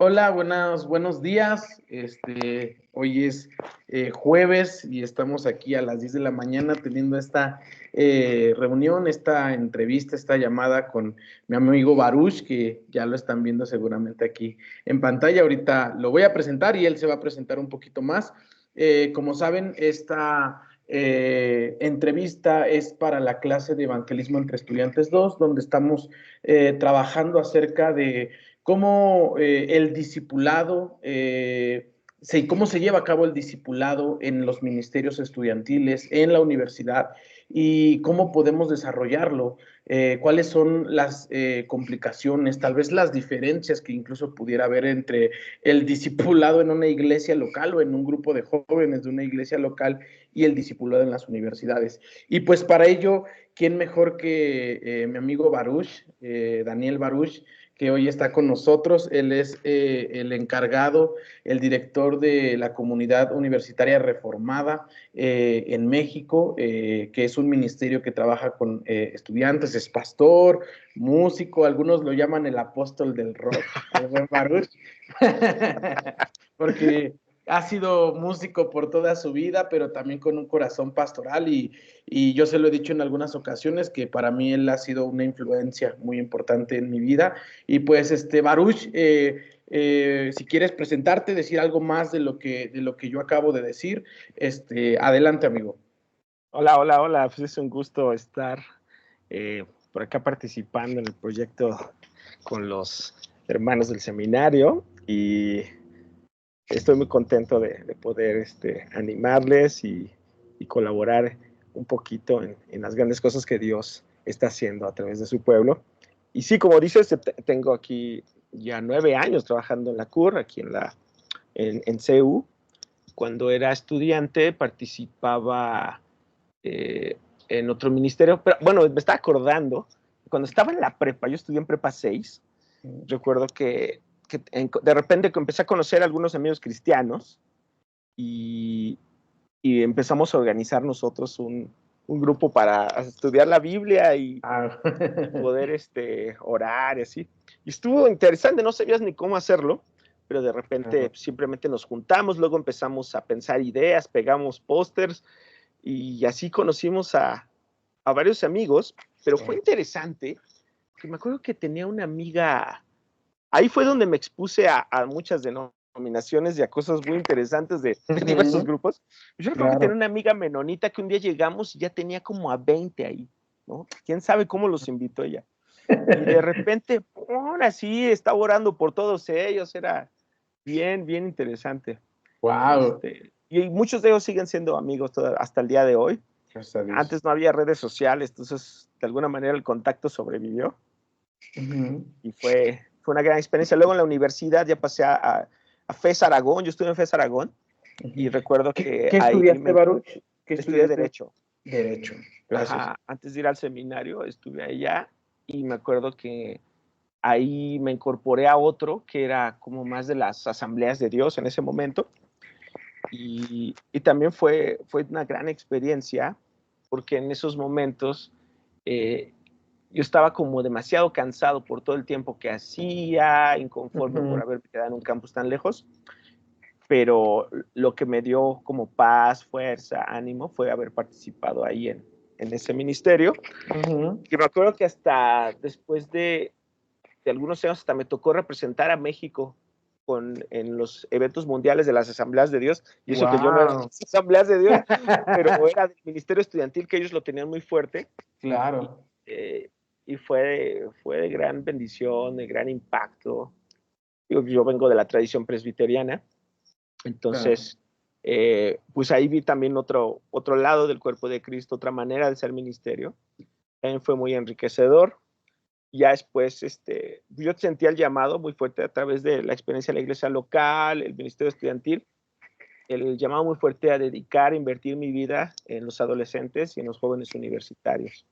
Hola, buenos días. Hoy es jueves y estamos aquí a las 10 de la mañana teniendo esta reunión, esta entrevista, esta llamada con mi amigo Baruch, que ya lo están viendo seguramente aquí en pantalla. Ahorita lo voy a presentar y él se va a presentar un poquito más. Como saben, esta entrevista es para la clase de Evangelismo entre Estudiantes 2, donde estamos trabajando acerca de cómo el discipulado, cómo se lleva a cabo el discipulado en los ministerios estudiantiles, en la universidad, y cómo podemos desarrollarlo, cuáles son las complicaciones, tal vez las diferencias que incluso pudiera haber entre el discipulado en una iglesia local o en un grupo de jóvenes de una iglesia local y el discipulado en las universidades. Y pues para ello, ¿quién mejor que mi amigo Baruch, Daniel Baruch, que hoy está con nosotros? Él es el encargado, el director de la Comunidad Universitaria Reformada en México, que es un ministerio que trabaja con estudiantes, es pastor, músico, algunos lo llaman el apóstol del rock, el buen Baruch, porque ha sido músico por toda su vida, pero también con un corazón pastoral y yo se lo he dicho en algunas ocasiones que para mí él ha sido una influencia muy importante en mi vida. Y pues, Baruch, si quieres presentarte, decir algo más de lo que yo acabo de decir, adelante, amigo. Hola, hola, hola. Pues es un gusto estar por acá participando en el proyecto con los hermanos del seminario y estoy muy contento de poder animarles y colaborar un poquito en las grandes cosas que Dios está haciendo a través de su pueblo. Y sí, como dices, tengo aquí ya 9 años trabajando en la CUR, aquí en CEU. Cuando era estudiante participaba en otro ministerio, pero bueno, me estaba acordando, cuando estaba en la prepa, yo estudié en prepa 6, recuerdo que de repente empecé a conocer a algunos amigos cristianos y, y empezamos a organizar nosotros un grupo para estudiar la Biblia y Ah. poder orar y así. Y estuvo interesante, no sabías ni cómo hacerlo, pero de repente simplemente nos juntamos, luego empezamos a pensar ideas, pegamos pósters y así conocimos a varios amigos, pero fue interesante, que me acuerdo que tenía una amiga, ahí fue donde me expuse a muchas denominaciones y a cosas muy interesantes de diversos grupos. Yo recuerdo que tenía Claro. una amiga menonita que un día llegamos y ya tenía como a 20 ahí, ¿no? ¿Quién sabe cómo los invitó ella? Y de repente, ahora sí, estaba orando por todos ellos, era bien, bien interesante. Wow. Y muchos de ellos siguen siendo amigos hasta el día de hoy. Gracias a Dios. Antes no había redes sociales, entonces de alguna manera el contacto sobrevivió y fue una gran experiencia. Luego en la universidad ya pasé a FES Aragón, yo estuve en FES Aragón y recuerdo que ¿Qué ahí estudiaste, Baruch? ¿Qué estudié estudiaste? Derecho. Derecho. Gracias. Ajá, antes de ir al seminario estuve allá y me acuerdo que ahí me incorporé a otro que era como más de las asambleas de Dios en ese momento y también fue una gran experiencia porque en esos momentos eh, yo estaba como demasiado cansado por todo el tiempo que hacía, inconforme por haberme quedado en un campus tan lejos, pero lo que me dio como paz, fuerza, ánimo fue haber participado ahí en ese ministerio. Y me acuerdo que hasta después de algunos años hasta me tocó representar a México en los eventos mundiales de las asambleas de Dios, y eso que yo no era de Wow. las asambleas de Dios, pero era del ministerio estudiantil que ellos lo tenían muy fuerte, y, Claro. y fue de gran bendición, de gran impacto. Yo vengo de la tradición presbiteriana, Claro. entonces, pues ahí vi también otro lado del cuerpo de Cristo, otra manera de ser ministerio, también fue muy enriquecedor. Ya después, yo sentía el llamado muy fuerte a través de la experiencia de la iglesia local, el ministerio estudiantil, el llamado muy fuerte a dedicar, a invertir mi vida en los adolescentes y en los jóvenes universitarios.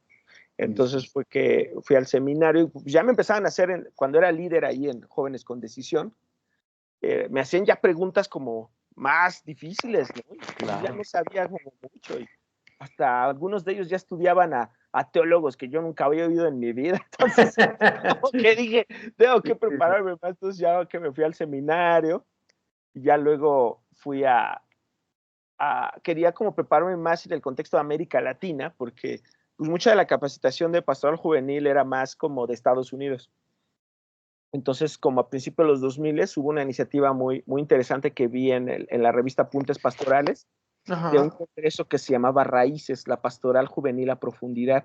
Entonces fue que fui al seminario y ya me empezaban a hacer, cuando era líder ahí en Jóvenes con Decisión, me hacían ya preguntas como más difíciles, ¿no? Y ya Claro. no sabía como mucho y hasta algunos de ellos ya estudiaban a a teólogos que yo nunca había oído en mi vida. Entonces, como que dije, tengo que prepararme más. Entonces, ya que me fui al seminario, y ya luego fui quería como prepararme más en el contexto de América Latina, porque pues, mucha de la capacitación de pastoral juvenil era más como de Estados Unidos. Entonces, como a principios de los 2000 hubo una iniciativa muy, muy interesante que vi en la revista Apuntes Pastorales, de un congreso que se llamaba Raíces, la Pastoral Juvenil a Profundidad.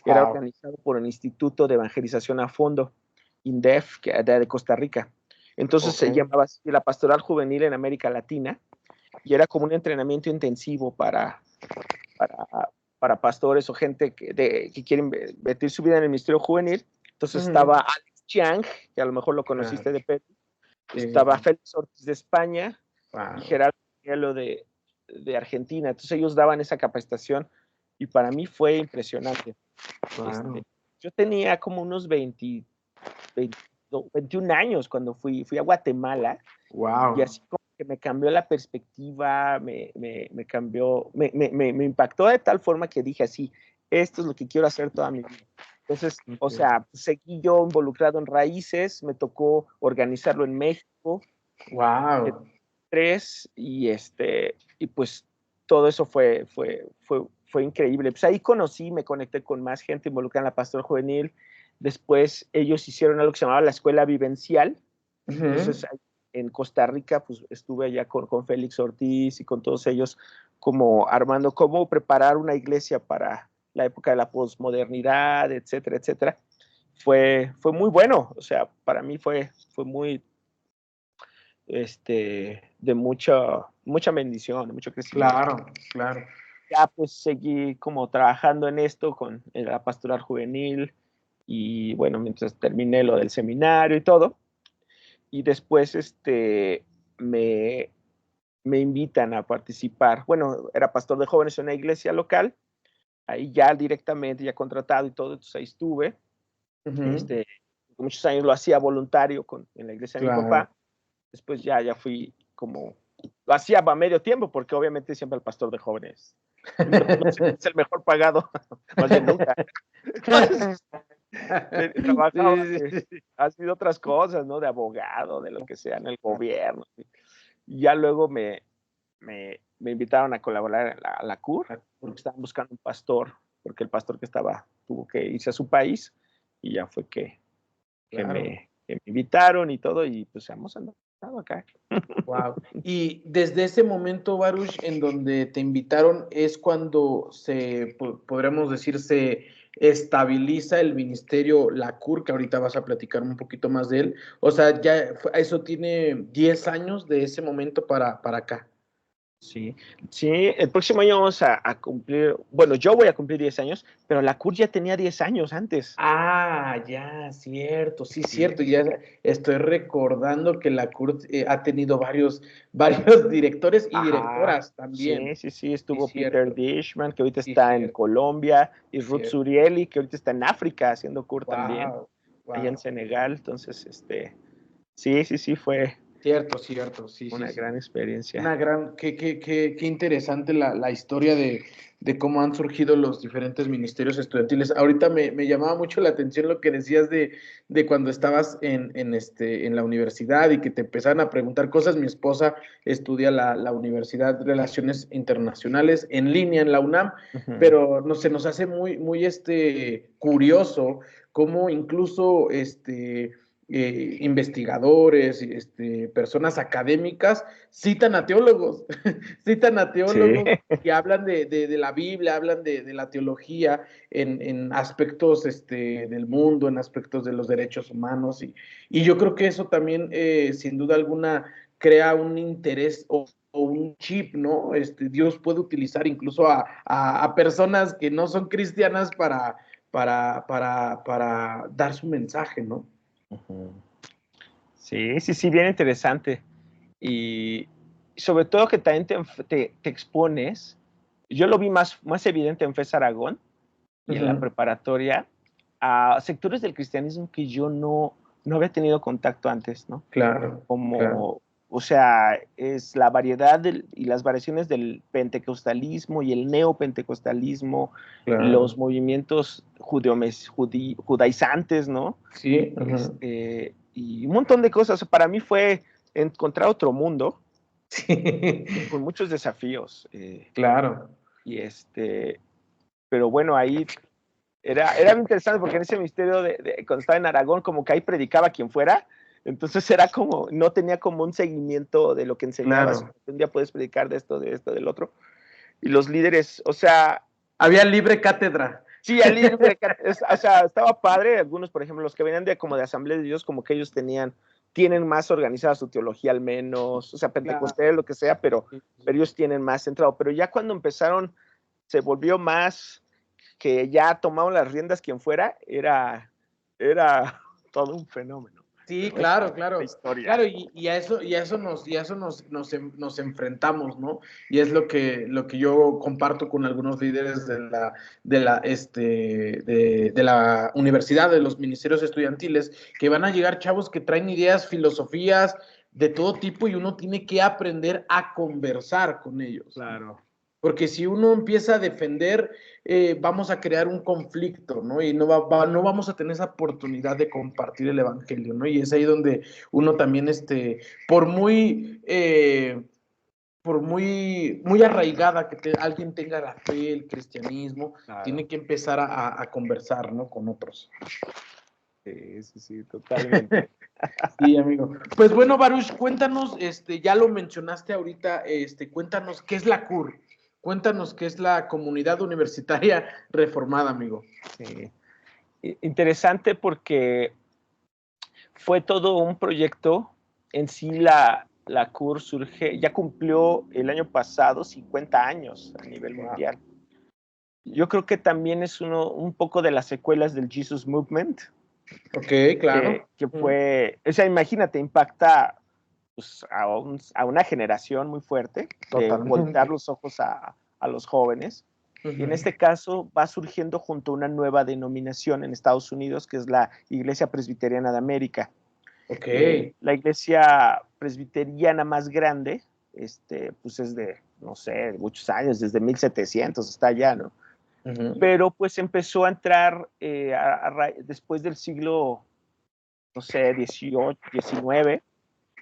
Era organizado por el Instituto de Evangelización a Fondo, INDEF, de Costa Rica. Entonces se llamaba así, la Pastoral Juvenil en América Latina, y era como un entrenamiento intensivo para pastores o gente que quieren invertir su vida en el ministerio juvenil. Entonces estaba Alex Chiang, que a lo mejor lo conociste de Perú, estaba Félix Ortiz de España y Gerardo Hielo de Argentina. Entonces ellos daban esa capacitación y para mí fue impresionante. Yo tenía como unos 21 años cuando fui a Guatemala. Y así como que me cambió la perspectiva, me cambió, me impactó de tal forma que dije así, esto es lo que quiero hacer toda mi vida. Entonces, o sea, seguí yo involucrado en Raíces, me tocó organizarlo en México. Y pues todo eso fue increíble. Pues ahí me conecté con más gente involucrada en la pastoral juvenil. Después ellos hicieron algo que se llamaba la escuela vivencial. Entonces, en Costa Rica, pues estuve allá con Félix Ortiz y con todos ellos como armando cómo preparar una iglesia para la época de la posmodernidad, etcétera, etcétera. Fue muy bueno, o sea, para mí fue muy de mucha bendición, de mucho crecimiento. Claro. Ya pues seguí como trabajando en esto en la pastoral juvenil y bueno, mientras terminé lo del seminario y todo. Y después me invitan a participar. Bueno, era pastor de jóvenes en una iglesia local, ahí ya directamente, ya contratado y todo, entonces ahí estuve. Muchos años lo hacía voluntario en la iglesia de mi papá. Después ya fui como, lo hacía a medio tiempo, porque obviamente siempre el pastor de jóvenes no es el mejor pagado, más bien nunca. Entonces, trabajaba, ha sido otras cosas, ¿no? De abogado, de lo que sea, en el gobierno. Y ya luego me invitaron a colaborar a la CUR, porque estaban buscando un pastor, porque el pastor que estaba tuvo que irse a su país, y ya fue que me invitaron y todo, y pues hemos andado acá. Y desde ese momento, Baruch, en donde te invitaron, es cuando podríamos decir, se estabiliza el ministerio, la CUR, que ahorita vas a platicar un poquito más de él. O sea, ya eso tiene 10 años de ese momento para acá. Sí, el próximo año vamos a cumplir, bueno, yo voy a cumplir 10 años, pero la CUR ya tenía 10 años antes. Ya, cierto, sí, cierto. Ya estoy recordando que la CUR ha tenido varios directores y directoras también. Sí, estuvo Sí, Peter Dishman, que ahorita sí, está en cierto. Colombia, y Ruth Surieli, que ahorita está en África haciendo CUR también, allá en Wow. Senegal. Entonces, sí, fue Cierto, sí. una gran experiencia. Qué interesante la historia de cómo han surgido los diferentes ministerios estudiantiles. Ahorita me llamaba mucho la atención lo que decías de cuando estabas en la universidad y que te empezaban a preguntar cosas. Mi esposa estudia la Universidad de Relaciones Internacionales en línea en la UNAM, pero no se nos hace muy curioso cómo incluso investigadores, personas académicas, citan a teólogos, y hablan de la Biblia, hablan de la teología en aspectos del mundo, en aspectos de los derechos humanos, y yo creo que eso también, sin duda alguna, crea un interés o un chip, ¿no? Dios puede utilizar incluso a personas que no son cristianas para dar su mensaje, ¿no? Sí, bien interesante. Y sobre todo que también te expones. Yo lo vi más evidente en FES Aragón y en la preparatoria a sectores del cristianismo que yo no había tenido contacto antes, ¿no? Claro. Como o sea, es la variedad y las variaciones del pentecostalismo y el neopentecostalismo, Claro. los movimientos judaizantes, ¿no? Sí, ajá. Y un montón de cosas. Para mí fue encontrar otro mundo Sí, con muchos desafíos. claro. Y pero bueno, ahí era interesante porque en ese ministerio, cuando estaba en Aragón, como que ahí predicaba quien fuera, entonces era como, no tenía como un seguimiento de lo que enseñabas, Claro. un día puedes predicar de esto, del otro, y los líderes, o sea, Había libre cátedra. sí, al libre, o sea, estaba padre, algunos, por ejemplo, los que venían de como de Asamblea de Dios, como que ellos tienen más organizada su teología al menos, o sea, Claro. pentecostés, lo que sea, pero ellos tienen más centrado, pero ya cuando empezaron, se volvió más que ya tomaron las riendas quien fuera, era todo un fenómeno. Sí, Pero es claro, la claro. historia. Claro, y a eso nos enfrentamos, ¿no? Y es lo que yo comparto con algunos líderes de la universidad, de los ministerios estudiantiles, que van a llegar chavos que traen ideas, filosofías de todo tipo y uno tiene que aprender a conversar con ellos, ¿no? Claro. Porque si uno empieza a defender, vamos a crear un conflicto, ¿no? Y no vamos a tener esa oportunidad de compartir el evangelio, ¿no? Y es ahí donde uno también, por muy, muy arraigada que alguien tenga la fe, el cristianismo, Claro. tiene que empezar a conversar, ¿no? Con otros. Sí, totalmente. Sí, amigo. Pues bueno, Baruch, cuéntanos, ya lo mencionaste ahorita, cuéntanos qué es la CUR, cuéntanos qué es la Comunidad Universitaria Reformada, amigo. Sí. Interesante porque fue todo un proyecto. En sí, la CUR surge, ya cumplió el año pasado 50 años a nivel Wow. mundial. Yo creo que también es un poco de las secuelas del Jesus Movement, Ok, claro. que fue, o sea, imagínate, impacta pues, a una generación muy fuerte de voltear Totalmente. los ojos a los jóvenes. Y en Ujú. este caso va surgiendo junto a una nueva denominación en Estados Unidos, que es la Iglesia Presbiteriana de América. Ok. La iglesia presbiteriana más grande, pues es de, no sé, muchos años, desde 1700 está allá, ¿no? Ujú. Pero pues empezó a entrar después del siglo, no sé, 18, 19,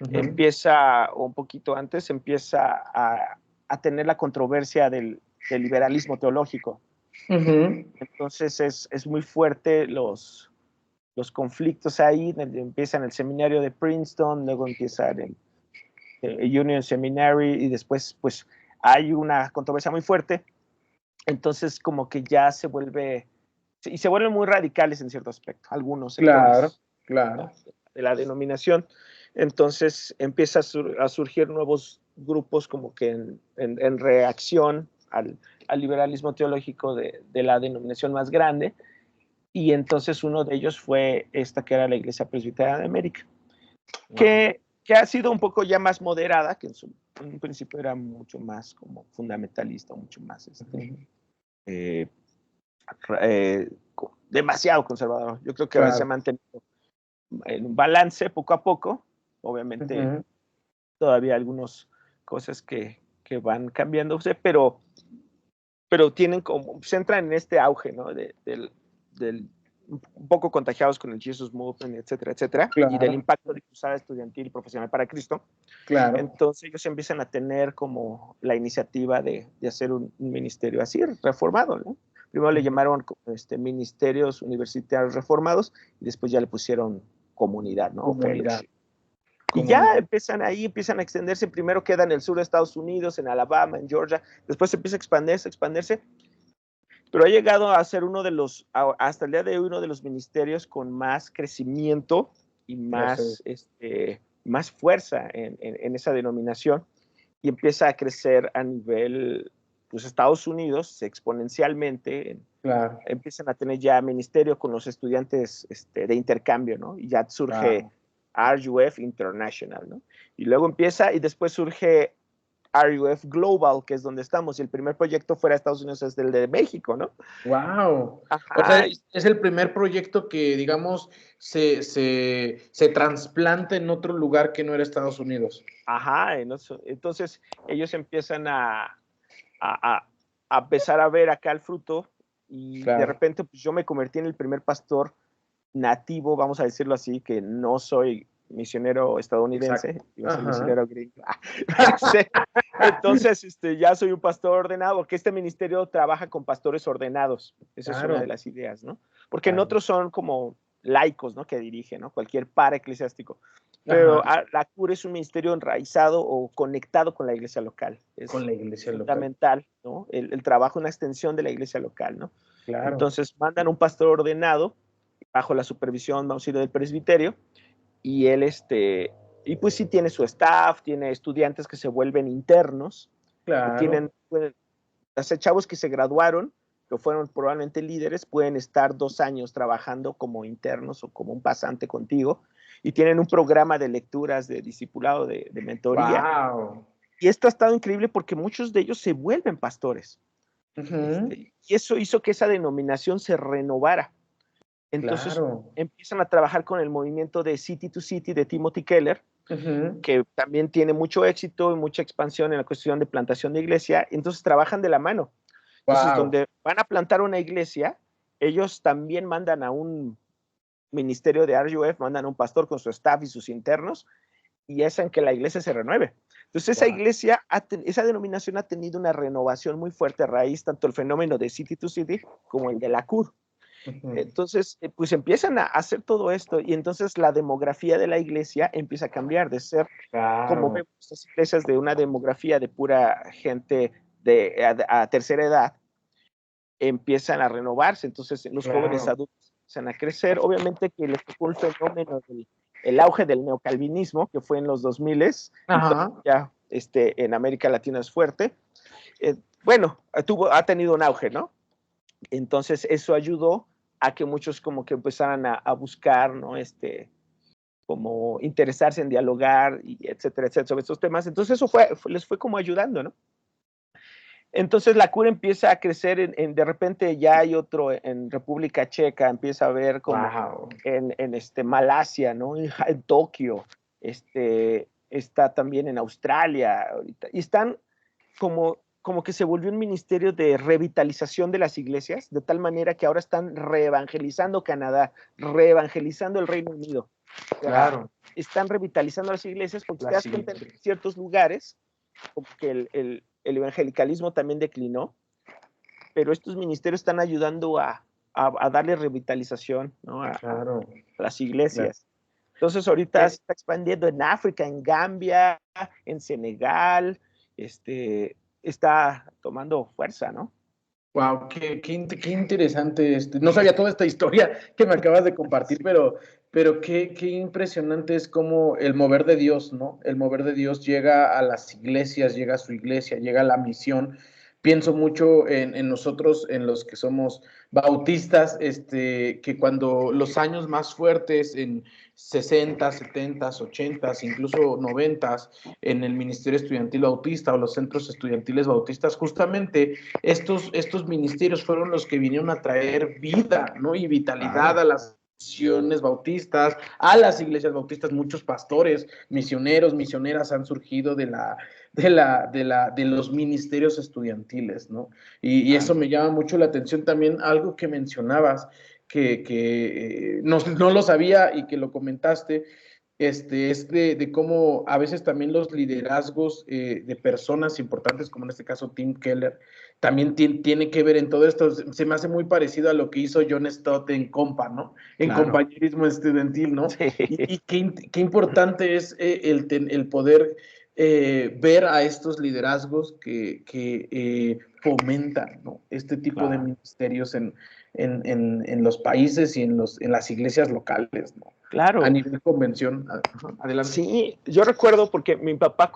Ujú. empieza, o un poquito antes, empieza a tener la controversia del liberalismo teológico. Ujú. Entonces es muy fuerte los conflictos ahí, empieza en el seminario de Princeton, luego empieza en el Union Seminary y después pues hay una controversia muy fuerte. Entonces como que ya se vuelven muy radicales en cierto aspecto, algunos Claro, sectores claro. de la denominación. Entonces empieza a surgir nuevos grupos como que en reacción al liberalismo teológico de la denominación más grande, y entonces uno de ellos fue esta que era la Iglesia Presbiteriana de América, Wow. que ha sido un poco ya más moderada, que en un principio era mucho más como fundamentalista, mucho más Ujú. eh, eh, demasiado conservador. Yo creo que ahora se ha Claro. mantenido en un balance poco a poco. Obviamente Ujú. todavía algunas cosas que van cambiándose, pero tienen como, se entran en este auge, ¿no? Del un poco contagiados con el Jesus Movement, etcétera, etcétera, y del Claro, impacto de cruzada estudiantil y profesional para Cristo. claro. Entonces ellos empiezan a tener como la iniciativa de hacer un ministerio así, reformado, ¿no? Primero le Ujú. llamaron ministerios universitarios reformados y después ya le pusieron comunidad, ¿no? O Comunidad, fellowship. Y ya comunidad. empiezan a extenderse. Primero queda en el sur de Estados Unidos, en Alabama, en Georgia. Después empieza a expandirse. Pero ha llegado a ser hasta el día de hoy, uno de los ministerios con más crecimiento y Lo sé. más fuerza en esa denominación. Y empieza a crecer a nivel, pues, Estados Unidos exponencialmente. Claro, Empiezan a tener ya ministerio con los estudiantes de intercambio, ¿no? Y ya surge claro. RUF International, ¿no? Y luego empieza, y después surge RUF Global, que es donde estamos, y el primer proyecto fuera de Estados Unidos es el de México, ¿no? Wow. O sea, Ajá, es el primer proyecto que, digamos, se trasplanta en otro lugar que no era Estados Unidos. ajá, entonces ellos empiezan a, a empezar a ver acá el fruto y de Claro. repente pues, yo me convertí en el primer pastor nativo, vamos a decirlo así, que no soy misionero Exacto. estadounidense, iba a ser Ajá. misionero gringo. Entonces, ya soy un pastor ordenado, que este ministerio trabaja con pastores ordenados. Esa es una de Claro, las ideas, ¿no? Porque en claro. otros son como laicos, ¿no? Que dirigen, ¿no? Cualquier par eclesiástico. Pero Ajá. la cura es un ministerio enraizado o conectado con la iglesia local. Con Es la iglesia local. fundamental, ¿no? El trabajo es una extensión de la iglesia local, ¿no? Claro. Entonces mandan un pastor ordenado bajo la supervisión, vamos a decir, del presbiterio, y él, y pues sí tiene su staff, tiene estudiantes que se vuelven internos, o Claro. pueden, chavos que se graduaron, que fueron probablemente líderes, pueden estar 2 años trabajando como internos o como un pasante contigo, y tienen un programa de lecturas, de discipulado, de mentoría, Wow. y esto ha estado increíble porque muchos de ellos se vuelven pastores, Ujú. y eso hizo que esa denominación se renovara. Entonces Claro. empiezan a trabajar con el movimiento de City to City de Timothy Keller, Ujú. que también tiene mucho éxito y mucha expansión en la cuestión de plantación de iglesia. Entonces trabajan de la mano. Entonces, Wow. donde van a plantar una iglesia, ellos también mandan a un ministerio de RUF, mandan a un pastor con su staff y sus internos, y hacen que la iglesia se renueve. Entonces, esa Wow. iglesia, esa denominación ha tenido una renovación muy fuerte a raíz tanto el fenómeno de City to City como el de la CUR. Ujú. Entonces, pues empiezan a hacer todo esto y entonces la demografía de la iglesia empieza a cambiar de ser, como Claro. vemos estas iglesias, de una demografía de pura gente a tercera edad, empiezan a renovarse. Entonces, los jóvenes Claro. adultos empiezan a crecer. Obviamente que les tocó el fenómeno el auge del neocalvinismo, que fue en los 2000 y Ajá. ya en América Latina es fuerte. Bueno, ha tenido un auge, ¿no? Entonces eso ayudó a que muchos como que empezaran a buscar, ¿no? Como interesarse en dialogar, y etcétera, etcétera, sobre estos temas. Entonces eso les fue como ayudando, ¿no? Entonces la cura empieza a crecer, de repente ya hay otro en República Checa, empieza a ver como Wow. en Malasia, ¿no? En Tokio, está también en Australia ahorita, y están como que se volvió un ministerio de revitalización de las iglesias, de tal manera que ahora están reevangelizando Canadá, reevangelizando el Reino Unido. O sea, Claro. están revitalizando las iglesias porque te La das cuenta en siguiente. ciertos lugares, como que el evangelicalismo también declinó, pero estos ministerios están ayudando a darle revitalización, ¿no? A Claro. las Claro. iglesias. Entonces ahorita se está expandiendo en África, en Gambia, en Senegal, está tomando fuerza, ¿no? Wow, qué interesante. No sabía toda esta historia que me acabas de compartir, Sí. pero qué impresionante es como el mover de Dios, ¿no? El mover de Dios llega a las iglesias, llega a su iglesia, llega a la misión. Pienso mucho en nosotros, en los que somos bautistas, que cuando los años más fuertes, en 60, 70, 80, incluso 90, en el Ministerio Estudiantil Bautista o los centros estudiantiles bautistas, justamente estos ministerios fueron los que vinieron a traer vida, ¿no? Y vitalidad Claro. a las misiones bautistas, a las iglesias bautistas. Muchos pastores, misioneros, misioneras han surgido de los ministerios estudiantiles, ¿no? Y eso me llama mucho la atención también, algo que mencionabas, que no lo sabía y que lo comentaste, es de cómo a veces también los liderazgos de personas importantes, como en este caso Tim Keller, también tiene que ver en todo esto. Se me hace muy parecido a lo que hizo John Stott en Compa, ¿no? En Claro. compañerismo estudiantil, ¿no? Sí. Y qué importante es el poder ver a estos liderazgos que fomentan, ¿no? Este tipo de Claro. ministerios en los países y en las iglesias locales, ¿no? A Claro. nivel convención. Ajá, adelante. Sí, yo recuerdo porque mi papá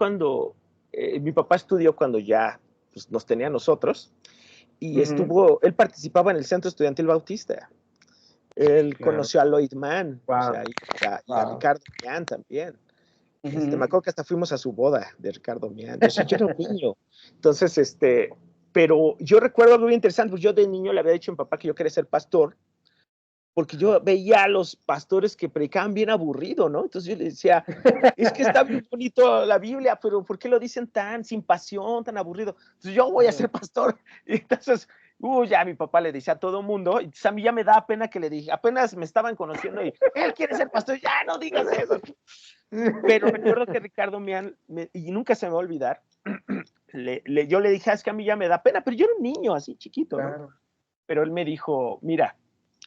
estudió cuando ya pues, nos tenía a nosotros y Ujú. él participaba en el Centro Estudiantil Bautista. Él Claro. conoció a Lloyd Mann, o Wow. sea, y a Wow. Ricardo Millán también. Me acuerdo que hasta fuimos a su boda de Ricardo Mian. Yo era un niño. Entonces, pero yo recuerdo algo muy interesante, pues yo de niño le había dicho a mi papá que yo quería ser pastor, porque yo veía a los pastores que predicaban bien aburrido, ¿no? Entonces yo le decía, es que está bien bonito la Biblia, pero ¿por qué lo dicen tan sin pasión, tan aburrido? Entonces yo voy a ser pastor. Y entonces, ya mi papá le decía a todo el mundo, y a mí ya me da pena que le dije, apenas me estaban conociendo y él quiere ser pastor, ya no digas eso. Pero recuerdo que Ricardo Mian, y nunca se me va a olvidar, yo le dije, es que a mí ya me da pena, pero yo era un niño así chiquito, ¿no? Claro. Pero él me dijo, mira,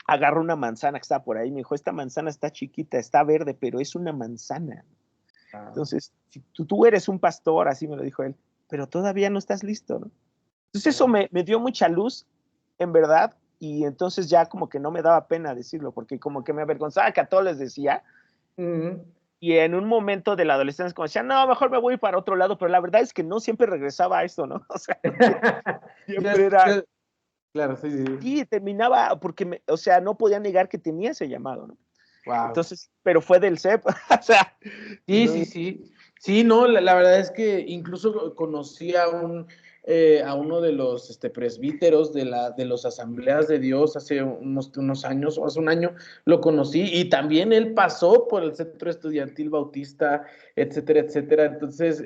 agarró una manzana que estaba por ahí, me dijo, esta manzana está chiquita, está verde, pero es una manzana. Entonces, si tú eres un pastor, así me lo dijo él, pero todavía no estás listo, ¿no? Entonces eso me dio mucha luz, en verdad, y entonces ya como que no me daba pena decirlo, porque como que me avergonzaba que a todos les decía, y en un momento de la adolescencia como decía, no, mejor me voy para otro lado, pero la verdad es que no siempre regresaba a esto, ¿no? O sea, siempre era... Claro, sí. Sí, terminaba, porque, o sea, no podía negar que tenía ese llamado, ¿no? Wow. Entonces, pero fue del CEP, o sea. Sí, no, sí. Sí, no, la verdad es que incluso conocí a uno de los presbíteros de las Asambleas de Dios hace unos años, o hace un año, lo conocí, y también él pasó por el Centro Estudiantil Bautista, etcétera, etcétera. Entonces,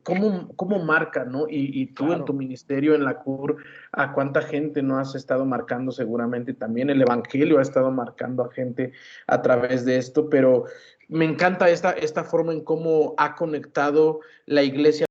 ¿cómo marca, no? Y tú claro. En tu ministerio, en la CUR, ¿a cuánta gente no has estado marcando? Seguramente también el Evangelio ha estado marcando a gente a través de esto, pero me encanta esta forma en cómo ha conectado la iglesia